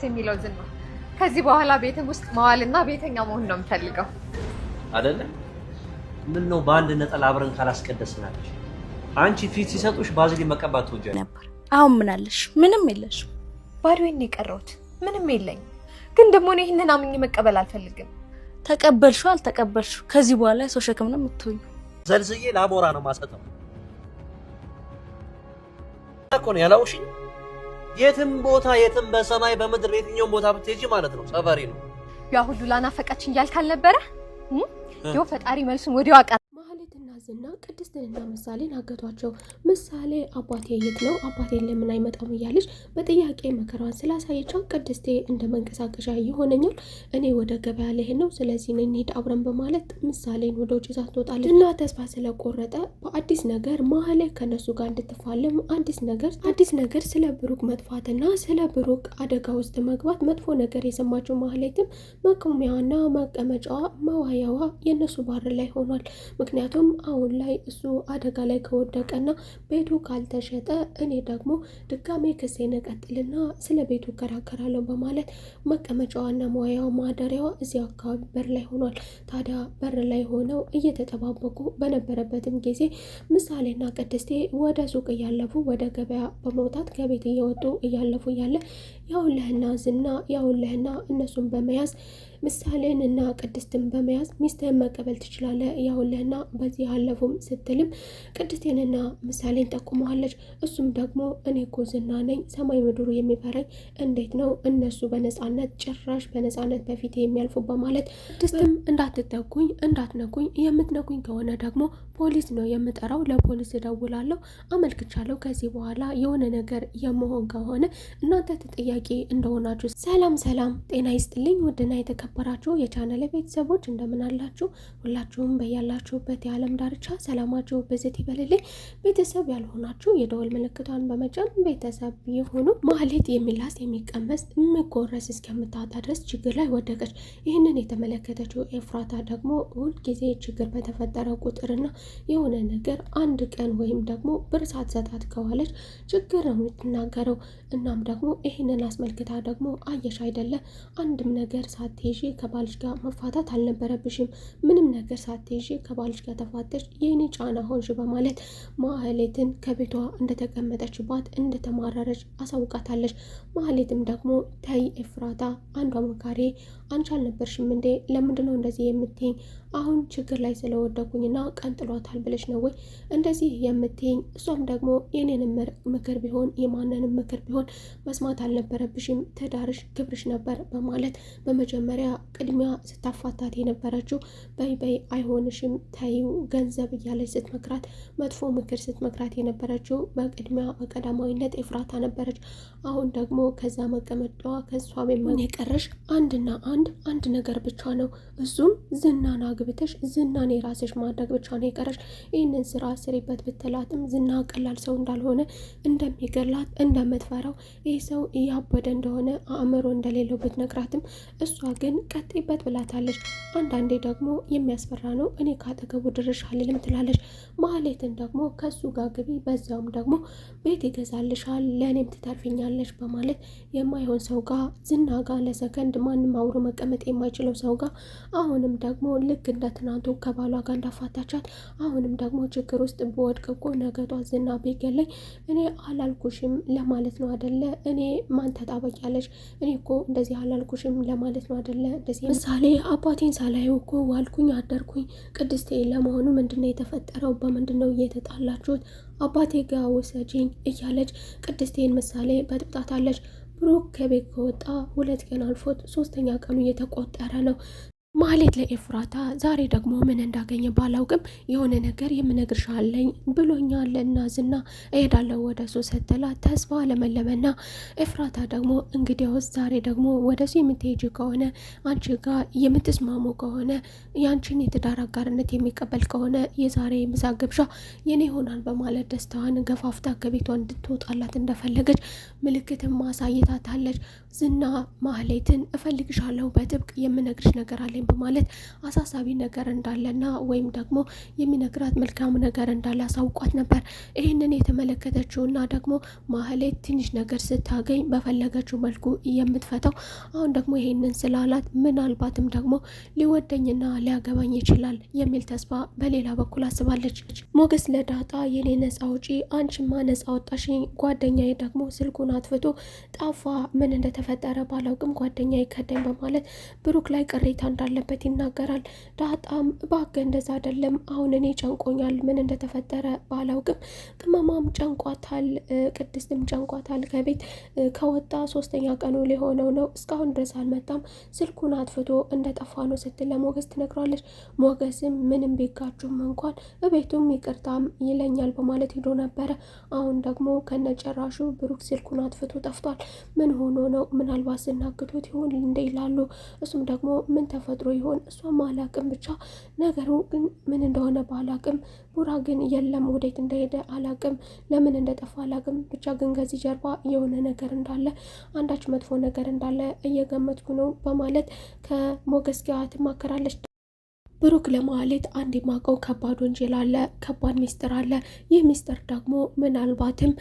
የሚለው ዝና ከዚህ በኋላ ቤትም ውስጥ መዋልና ቤተኛ መሆን ነው የምፈልገው አይደለ? ምን ነው በአንድ ነጠላ አብረን ካላስቀደስናለሽ? አንቺ ፊት ሲሰጡሽ ባዝሊን መቀባት ትወጃለሽ ነበር። አሁን ምን አለሽ? ምንም የለሽ። ባዶዬን የቀረሁት ምንም የለኝ። ግን ደግሞ እኔ ይሄንን አምኜ መቀበል አልፈልግም። ተቀበልሽው አልተቀበልሽው ከዚህ በኋላ ሰው ሸክም ነው የምትሆኚው። ዘልዝዬ ላሞራ ነው ማሰጠው እኮ ነው ያላውሽኝ። የትም ቦታ የትም በሰማይ በምድር የትኛውም ቦታ ብትሄጂ ማለት ነው ሰፈሪ ነው። ያ ሁሉ ላናፈቀችኝ እያልክ አልነበረ? ይኸው ፈጣሪ መልሱን ወዲያው አቀረ። ማህሌትና ዝና ቅድስትንና ምሳሌን አገቷቸው። ምሳሌ አባቴ የት ነው? አባቴን ለምን አይመጣም? እያለች በጥያቄ መከራዋን ስላሳየቻት ቅድስቴ እንደ መንቀሳቀሻ ይሆነኛል፣ እኔ ወደ ገበያ ልሄድ ነው፣ ስለዚህ እንሂድ አብረን በማለት ምሳሌን ወደ ውጭ ይዛት ትወጣለች። እና ተስፋ ስለቆረጠ በአዲስ ነገር ማህሌት ከነሱ ጋር እንድትፋለም አዲስ ነገር ስለ ብሩክ መጥፋትና ስለ ብሩክ አደጋ ውስጥ መግባት መጥፎ ነገር የሰማችው ማህሌትም መቆሚያዋና መቀመጫዋ መዋያዋ የነሱ ባር ላይ ሆኗል። ምክንያቱም አሁን ላይ እሱ አደጋ ላይ ከወደቀና ቤቱ ካልተሸጠ እኔ ደግሞ ድጋሜ ክሴን እቀጥልና ስለ ቤቱ እከራከራለሁ በማለት መቀመጫዋና መዋያዋ ማደሪያዋ እዚህ አካባቢ በር ላይ ሆኗል። ታዲያ በር ላይ ሆነው እየተጠባበቁ በነበረበትም ጊዜ ምሳሌና ቅድስቴ ወደ ሱቅ እያለፉ ወደ ገበያ በመውጣት ከቤት እየወጡ እያለፉ እያለ ያውለህና ዝና ያውለህና እነሱን በመያዝ ምሳሌን እና ቅድስትን በመያዝ ሚስትህን መቀበል ትችላለህ ያውለህና በዚህ አለፉም ስትልም ቅድስቴንና ምሳሌን ጠቁመዋለች። እሱም ደግሞ እኔ እኮ ዝና ነኝ፣ ሰማይ ምድሩ የሚፈረኝ እንዴት ነው እነሱ በነፃነት ጭራሽ በነፃነት በፊት የሚያልፉ በማለት ቅድስትም እንዳትጠጉኝ እንዳትነኩኝ፣ የምትነኩኝ ከሆነ ደግሞ ፖሊስ ነው የምጠራው፣ ለፖሊስ እደውላለሁ፣ አመልክቻለሁ፣ ከዚህ በኋላ የሆነ ነገር የመሆን ከሆነ እናንተ ተጠያቂ እንደሆናችሁ። ሰላም ጤና ይስጥልኝ ውድና የተከበራችሁ የቻናል ቤተሰቦች እንደምን አላችሁ? ሁላችሁም በያላችሁበት የዓለም ዳርቻ ሰላማችሁ በዘት ይበልልኝ። ቤተሰብ ያልሆናችሁ የደወል ምልክቷን በመጫን ቤተሰብ ይሁኑ። ማህሌት የሚላስ የሚቀመስ የሚጎረስ እስከምታጣ ድረስ ችግር ላይ ወደቀች። ይህንን የተመለከተችው ኤፍራታ ደግሞ ሁልጊዜ ችግር በተፈጠረ ቁጥርና የሆነ ነገር አንድ ቀን ወይም ደግሞ ብር ሳትሰጣት ከዋለች ችግር ነው የምትናገረው። እናም ደግሞ ይህንን አስመልክታ ደግሞ አየሽ አይደለ አንድም ነገር ሳትይዢ ከባልሽ ጋር መፋታት አልነበረብሽም፣ ምንም ነገር ሳትይዢ ከባልሽ ጋር ተፋተሽ የኔ ጫና ሆንሽ በማለት ማህሌትን ከቤቷ እንደተቀመጠችባት እንደተማረረች አሳውቃታለች። ማህሌትም ደግሞ ተይ ኤፍራታ፣ አንዷ መካሪ አንቺ አልነበርሽም እንዴ? ለምንድነው እንደዚህ የምትይኝ? አሁን ችግር ላይ ስለወደኩኝና ቀንጥሏታል ብለሽ ነው ወይ እንደዚህ የምትይኝ? እሷም ደግሞ የኔንም ምክር ቢሆን የማንንም ምክር ቢሆን መስማት አልነበረብሽም፣ ትዳርሽ ክብርሽ ነበር በማለት በመጀመሪያ ቅድሚያ ስታፋታት የነበረችው በይ አይሆንሽም ተይው ገንዘብ እያለች ስትመክራት መጥፎ ምክር ስትመክራት የነበረችው በቅድሚያ በቀዳማዊነት ኤፍራታ ነበረች። አሁን ደግሞ ከዛ መቀመጫዋ ከሷ ቤት የቀረሽ አንድና አንድ ነገር ብቻ ነው፣ እሱም ዝናን አግብተሽ ዝናን የራስሽ ማድረግ ብቻ ነው የቀረሽ። ይህንን ስራ ስሪበት ብትላትም ዝና ቀላል ሰው እንዳልሆነ እንደሚገላት እንደምትፈራው ይህ ሰው እያበደ እንደሆነ አእምሮ እንደሌለው ብትነግራትም እሷ ግን ቀጥይበት ብላታለች። አንዳንዴ ደግሞ የሚያስፈራ ነው፣ እኔ ካጠገቡ ድርሽ አልልም ትላለች። ማህሌትን ደግሞ ከሱ ጋር ግቢ፣ በዛውም ደግሞ ቤት ይገዛልሻል፣ ለእኔም ትተርፊኛለች በማለት የማይሆን ሰው ጋር ዝና ጋር ለሰከንድ ማንም አውሮ መቀመጥ የማይችለው ሰው ጋር አሁንም ደግሞ ልክ እንደ ትናንቱ ከባሏ ጋር እንዳፋታቻት አሁንም ደግሞ ችግር ውስጥ በወድቅ እኮ ነገጧ ዝና ቢገለኝ እኔ አላልኩሽም ለማለት ነው አደለ? እኔ ማን ተጣበቂያለሽ? እኔ እኮ እንደዚህ አላልኩሽም ለማለት ነው አደለ? እንደዚህ ምሳሌ አባቴን ሳላየው እኮ ዋልኩኝ አደርኩኝ። ቅድስቴ ለመሆኑ ምንድነው የተፈጠረው? በምንድነው እየተጣላችሁት? አባቴ ጋር ውሰጂኝ እያለች ቅድስቴን ምሳሌ በጥብጣታለች። ብሩክ ከቤት ከወጣ 2 ቀን አልፎት 3ኛ ቀኑ እየተቆጠረ ነው። ማህሌት ለኤፍራታ ዛሬ ደግሞ ምን እንዳገኘ ባላውቅም የሆነ ነገር የምነግርሽ አለኝ ብሎኛል እና ዝና እሄዳለሁ ወደ እሱ ስትላት ተስፋ ለመለመና ኤፍራታ ደግሞ እንግዲያውስ ዛሬ ደግሞ ወደ እሱ የምትሄጂ ከሆነ አንቺ ጋር የምትስማሙ ከሆነ ያንቺን የትዳር አጋርነት የሚቀበል ከሆነ የዛሬ ምሳ ግብዣ የኔ ይሆናል በማለት ደስታዋን ገፋፍታ ከቤቷ እንድትወጣላት እንደፈለገች ምልክትም ማሳየታታለች። ዝና ማህሌትን እፈልግሻለሁ በጥብቅ የምነግርሽ ነገር አለኝ በማለት አሳሳቢ ነገር እንዳለና ወይም ደግሞ የሚነግራት መልካም ነገር እንዳለ አሳውቋት ነበር። ይህንን የተመለከተችውና ደግሞ ማህሌት ትንሽ ነገር ስታገኝ በፈለገችው መልኩ የምትፈታው አሁን ደግሞ ይህንን ስላላት ምናልባትም ደግሞ ሊወደኝና ሊያገባኝ ይችላል የሚል ተስፋ በሌላ በኩል አስባለች። ሞገስ ለዳጣ የኔ ነፃ ውጪ አንቺማ ነፃ ወጣሽኝ፣ ጓደኛዬ ደግሞ ስልኩን አጥፍቶ ጠፋ፣ ምን እንደተፈጠረ ባላውቅም ጓደኛዬ ከዳኝ በማለት ብሩክ ላይ ቅሬታ እንዳለበት ይናገራል። ዳጣም እባክህ እንደዛ አይደለም፣ አሁን እኔ ጨንቆኛል፣ ምን እንደተፈጠረ ባላውቅም ቅመማም ጨንቋታል፣ ቅድስትም ጨንቋታል። ከቤት ከወጣ 3ኛ ቀኑ ሊሆነው ነው፣ እስካሁን ድረስ አልመጣም፣ ስልኩን አጥፍቶ እንደጠፋ ነው ስትል ለሞገስ ትነግሯለች። ሞገስም ምንም ቢጋጩም እንኳን እቤቱም ይቅርታም ይለኛል በማለት ሄዶ ነበረ። አሁን ደግሞ ከነጨራሹ ብሩክ ስልኩን አጥፍቶ ጠፍቷል። ምን ሆኖ ነው? ምናልባት ስናግቶት ይሆን እንደ ይላሉ። እሱም ደግሞ ምን ተፈጥሮ ይሆን? እሷም አላቅም፣ ብቻ ነገሩ ግን ምን እንደሆነ ባላቅም፣ ቡራ ግን የለም፣ ወዴት እንደሄደ አላቅም፣ ለምን እንደጠፋ አላቅም፣ ብቻ ግን ከዚህ ጀርባ የሆነ ነገር እንዳለ፣ አንዳች መጥፎ ነገር እንዳለ እየገመትኩ ነው በማለት ከሞገስ ጋር ትማከራለች። ብሩክ ለማህሌት አንድ የማውቀው ከባድ ወንጀል አለ፣ ከባድ ሚስጥር አለ። ይህ ሚስጥር ደግሞ ምናልባትም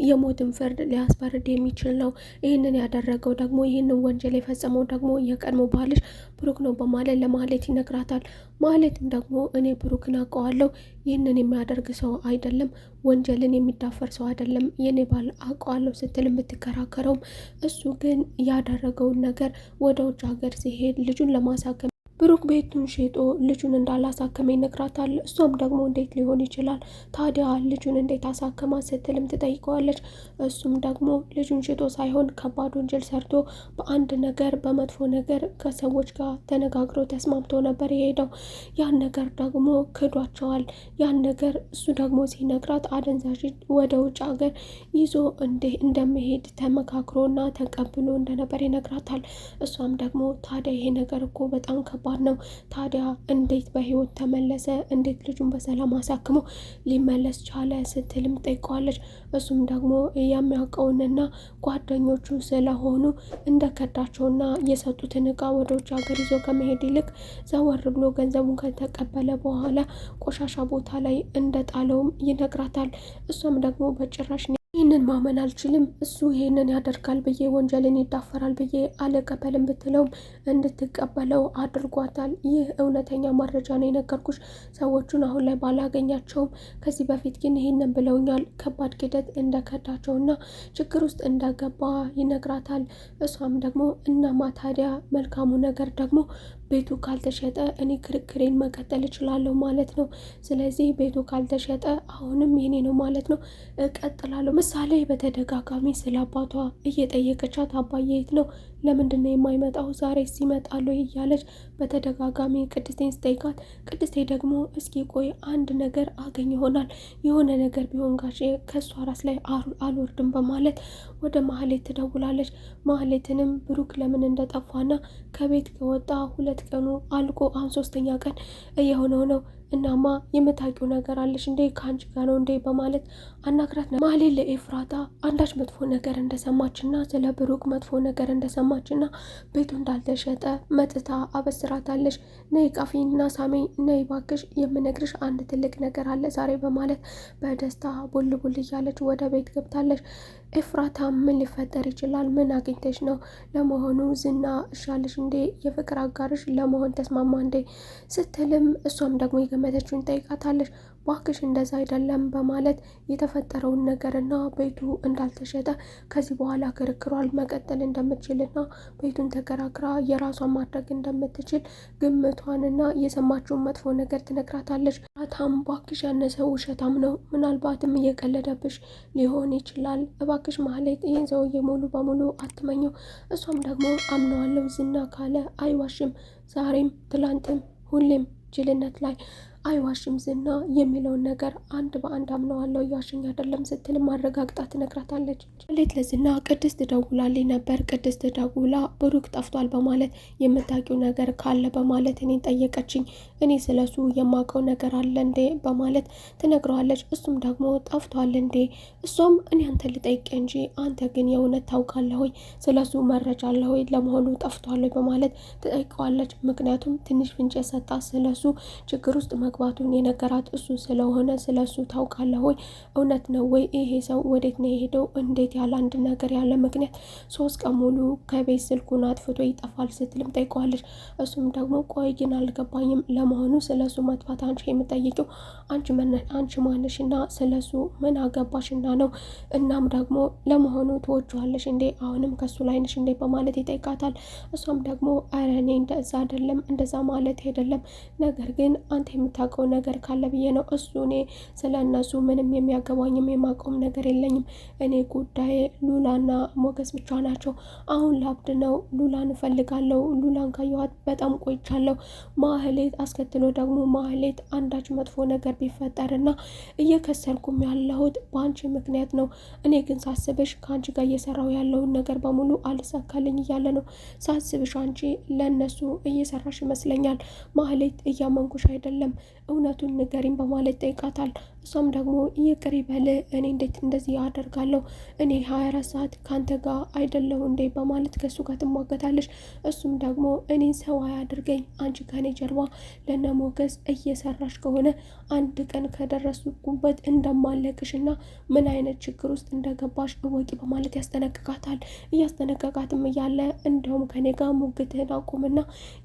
የሞትን ፍርድ ሊያስፈርድ የሚችል ነው። ይህንን ያደረገው ደግሞ ይህንን ወንጀል የፈጸመው ደግሞ የቀድሞ ባልሽ ብሩክ ነው በማለት ለማህሌት ይነግራታል። ማህሌትም ደግሞ እኔ ብሩክን አውቀዋለሁ፣ ይህንን የሚያደርግ ሰው አይደለም፣ ወንጀልን የሚዳፈር ሰው አይደለም፣ የኔ ባል አውቀዋለሁ ስትል የምትከራከረውም እሱ ግን ያደረገውን ነገር ወደ ውጭ ሀገር ሲሄድ ልጁን ለማሳከም ብሩክ ቤቱን ሸጦ ልጁን እንዳላሳከመ ይነግራታል። እሷም ደግሞ እንዴት ሊሆን ይችላል ታዲያ ልጁን እንዴት አሳከማ ስትልም ትጠይቀዋለች። እሱም ደግሞ ልጁን ሸጦ ሳይሆን ከባድ ወንጀል ሰርቶ በአንድ ነገር በመጥፎ ነገር ከሰዎች ጋር ተነጋግሮ ተስማምቶ ነበር የሄደው። ያን ነገር ደግሞ ክዷቸዋል። ያን ነገር እሱ ደግሞ ሲነግራት አደንዛዥ ወደ ውጭ ሀገር ይዞ እንደመሄድ ተመካክሮና ተቀብሎ እንደነበር ይነግራታል። እሷም ደግሞ ታዲያ ይሄ ነገር እኮ በጣም ከባድ ነው፣ ታዲያ እንዴት በህይወት ተመለሰ? እንዴት ልጁን በሰላም አሳክሞ ሊመለስ ቻለ? ስትልም ጠይቀዋለች። እሱም ደግሞ የሚያውቀውንና ጓደኞቹ ስለሆኑ እንደከዳቸውና የሰጡትን እቃ ወደ ውጭ ሀገር ይዞ ከመሄድ ይልቅ ዘወር ብሎ ገንዘቡን ከተቀበለ በኋላ ቆሻሻ ቦታ ላይ እንደጣለውም ይነግራታል። እሷም ደግሞ በጭራሽ ይህንን ማመን አልችልም፣ እሱ ይህንን ያደርጋል ብዬ ወንጀልን ይዳፈራል ብዬ አልቀበልም ብትለውም እንድትቀበለው አድርጓታል። ይህ እውነተኛ መረጃ ነው የነገርኩሽ፣ ሰዎቹን አሁን ላይ ባላገኛቸውም ከዚህ በፊት ግን ይህንን ብለውኛል፣ ከባድ ክደት እንደከዳቸውና ችግር ውስጥ እንደገባ ይነግራታል። እሷም ደግሞ እናማ ታዲያ መልካሙ ነገር ደግሞ ቤቱ ካልተሸጠ እኔ ክርክሬን መቀጠል እችላለሁ ማለት ነው። ስለዚህ ቤቱ ካልተሸጠ አሁንም የኔ ነው ማለት ነው፣ እቀጥላለሁ። ምሳሌ በተደጋጋሚ ስለ አባቷ እየጠየቀቻት አባዬ የት ነው? ለምንድን ነው የማይመጣው? ዛሬ ሲመጣሉ እያለች በተደጋጋሚ ቅድስቴን ስጠይቃት፣ ቅድስቴ ደግሞ እስኪ ቆይ አንድ ነገር አገኝ ይሆናል፣ የሆነ ነገር ቢሆን ጋሼ ከእሷ ራስ ላይ አልወርድም በማለት ወደ ማህሌት ትደውላለች። ማህሌትንም ብሩክ ለምን እንደጠፋና ከቤት ከወጣ 2 ቀኑ አልቆ አሁን 3ኛ ቀን እየሆነው ነው፣ እናማ የምታውቂው ነገር አለሽ እንዴ? ከአንቺ ጋር ነው እንዴ? በማለት አናግራት ነው። ማህሌት ለኤፍራታ አንዳች መጥፎ ነገር እንደሰማችና ስለ ብሩክ መጥፎ ነገር እንደሰማችና ቤቱ እንዳልተሸጠ መጥታ አበስራታለች። ነይ ቃፊና ሳሜ ነይ ባክሽ፣ የምነግርሽ አንድ ትልቅ ነገር አለ ዛሬ በማለት በደስታ ቡል ቡል እያለች ወደ ቤት ገብታለች። ኤፍራታ ምን ሊፈጠር ይችላል? ምን አግኝተሽ ነው? ለመሆኑ ዝና እሻለሽ እንዴ? የፍቅር አጋርሽ ለመሆን ተስማማ እንዴ? ስትልም እሷም ደግሞ የገመተችውን ጠይቃታለች። ባክሽ እንደዛ አይደለም በማለት የተፈጠረውን ነገርና ቤቱ እንዳልተሸጠ ከዚህ በኋላ ክርክሯል መቀጠል እንደምትችልና ቤቱን ተከራክራ የራሷን ማድረግ እንደምትችል ግምቷንና የሰማችውን መጥፎ ነገር ትነግራታለች። ራታም ባክሽ ያነሰ ውሸታም ነው፣ ምናልባትም እየቀለደብሽ ሊሆን ይችላል፣ እባክሽ ማህሌት ይህን ሰውዬ ሙሉ በሙሉ አትመኘው። እሷም ደግሞ አምነዋለሁ፣ ዝና ካለ አይዋሽም፣ ዛሬም ትላንትም ሁሌም ጅልነት ላይ አይዋሽም ዝና የሚለውን ነገር አንድ በአንድ አምነዋለሁ እያዋሸኝ አይደለም ስትል ማረጋግጣ ትነግራታለች። ማህሌት ለዝና ቅድስት ደውላልኝ ነበር። ቅድስት ደውላ ብሩክ ጠፍቷል በማለት የምታውቂው ነገር ካለ በማለት እኔን ጠየቀችኝ። እኔ ስለሱ የማውቀው ነገር አለ እንዴ በማለት ትነግረዋለች። እሱም ደግሞ ጠፍቷል እንዴ? እሷም እኔ አንተ ልጠይቅ እንጂ አንተ ግን የእውነት ታውቃለህ ወይ? ስለሱ መረጃ አለ ወይ? ለመሆኑ ጠፍቷል ወይ በማለት ትጠይቀዋለች። ምክንያቱም ትንሽ ፍንጭ የሰጣ ስለሱ ችግር ውስጥ መግባቱን የነገራት እሱ ስለሆነ ስለሱ ታውቃለህ ወይ? እውነት ነው ወይ? ይሄ ሰው ወዴት ነው የሄደው? እንዴት ያለ አንድ ነገር ያለ ምክንያት 3 ቀን ሙሉ ከቤት ስልኩን አጥፍቶ ይጠፋል ስትልም ጠይቀዋለች። እሱም ደግሞ ቆይ ግን አልገባኝም፣ ለመሆኑ ስለሱ መጥፋት አንቺ የምጠይቂው አንቺ ማነሽና ስለሱ ምን አገባሽና ነው? እናም ደግሞ ለመሆኑ ትወጂዋለሽ እንዴ? አሁንም ከሱ ላይ ነሽ እንዴ በማለት ይጠይቃታል። እሷም ደግሞ ኧረ እኔ እንደዛ አይደለም፣ እንደዛ ማለት አይደለም፣ ነገር ግን አንተ የምታውቀው ነገር ካለ ብዬ ነው። እሱ እኔ ስለ እነሱ ምንም የሚያገባኝም የማውቀውም ነገር የለኝም። እኔ ጉዳዬ ሉላና ሞገስ ብቻ ናቸው። አሁን ላብድ ነው። ሉላን እፈልጋለሁ። ሉላን ካየኋት በጣም ቆይቻለሁ። ማህሌት አስከትሎ ደግሞ ማህሌት አንዳች መጥፎ ነገር ቢፈጠርና እየከሰርኩም ያለሁት በአንቺ ምክንያት ነው። እኔ ግን ሳስብሽ ከአንቺ ጋር እየሰራው ያለውን ነገር በሙሉ አልሳካልኝ እያለ ነው። ሳስብሽ አንቺ ለእነሱ እየሰራሽ ይመስለኛል። ማህሌት እያመንኩሽ አይደለም፣ እውነቱን ንገሪኝ በማለት ጠይቃታል። እሷም ደግሞ ይቅር ይበል፣ እኔ እንዴት እንደዚህ አደርጋለሁ? እኔ 24 ሰዓት ከአንተ ጋር አይደለሁ እንዴ በማለት ከሱ ጋር ትሟገታለች። እሱም ደግሞ እኔ ሰው አያድርገኝ፣ አንቺ ከኔ ጀርባ ለነ ሞገስ እየሰራሽ ከሆነ አንድ ቀን ከደረሱበት እንደማለቅሽና ምን አይነት ችግር ውስጥ እንደገባሽ እወቂ በማለት ያስጠነቅቃታል። እያስጠነቀቃትም እያለ እንደውም ከኔ ጋር ሙግትህን አቁምና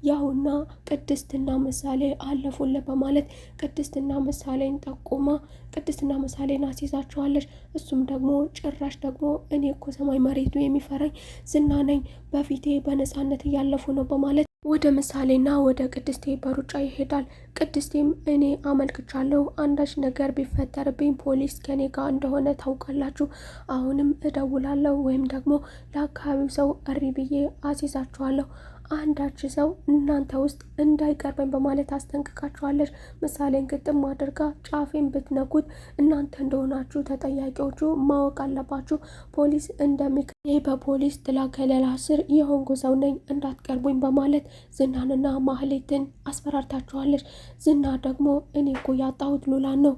ያውና ቅድስትና ምሳሌ አለፉለ በማለት ቅድስትና ምሳሌን ጠቁማ ቅድስትና ምሳሌን አስይዛቸዋለች። እሱም ደግሞ ጭራሽ ደግሞ እኔ እኮ ሰማይ መሬቱ የሚፈራኝ ዝና ነኝ፣ በፊቴ በነፃነት እያለፉ ነው በማለት ወደ ምሳሌና ወደ ቅድስቴ በሩጫ ይሄዳል። ቅድስቴም እኔ አመልክቻለሁ፣ አንዳች ነገር ቢፈጠርብኝ ፖሊስ ከኔ ጋር እንደሆነ ታውቃላችሁ። አሁንም እደውላለሁ ወይም ደግሞ ለአካባቢው ሰው እሪ ብዬ አስይዛችኋለሁ። አንዳች ሰው እናንተ ውስጥ እንዳይቀርበኝ በማለት አስጠንቅቃችኋለች። ምሳሌን ግጥም አድርጋ ጫፌን ብትነኩት እናንተ እንደሆናችሁ ተጠያቂዎቹ ማወቅ አለባችሁ። ፖሊስ ይህ በፖሊስ ጥላ ከለላ ስር የሆንኩ ሰው ነኝ፣ እንዳትቀርቡኝ በማለት ዝናንና ማህሌትን አስፈራርታችኋለች። ዝና ደግሞ እኔ እኮ ያጣሁት ሉላን ነው።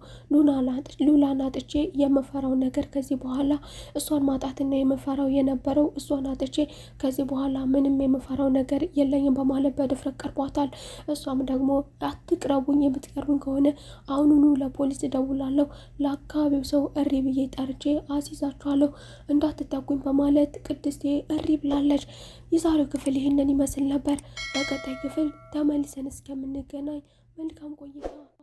ሉላን አጥቼ የምፈራው ነገር ከዚህ በኋላ እሷን ማጣትና የምፈራው የነበረው እሷን አጥቼ ከዚህ በኋላ ምንም የምፈራው ነገር የለኝም በማለት በድፍረት ቀርቧታል። እሷም ደግሞ አትቅረቡኝ፣ የምትቀርቡኝ ከሆነ አሁኑኑ ለፖሊስ እደውላለሁ፣ ለአካባቢው ሰው እሪ ብዬ ጠርቼ አስይዛችኋለሁ፣ እንዳትጠጉኝ በማለት ቅድስቴ እሪ ብላለች። የዛሬው ክፍል ይህንን ይመስል ነበር። በቀጣይ ክፍል ተመልሰን እስከምንገናኝ መልካም ቆይታ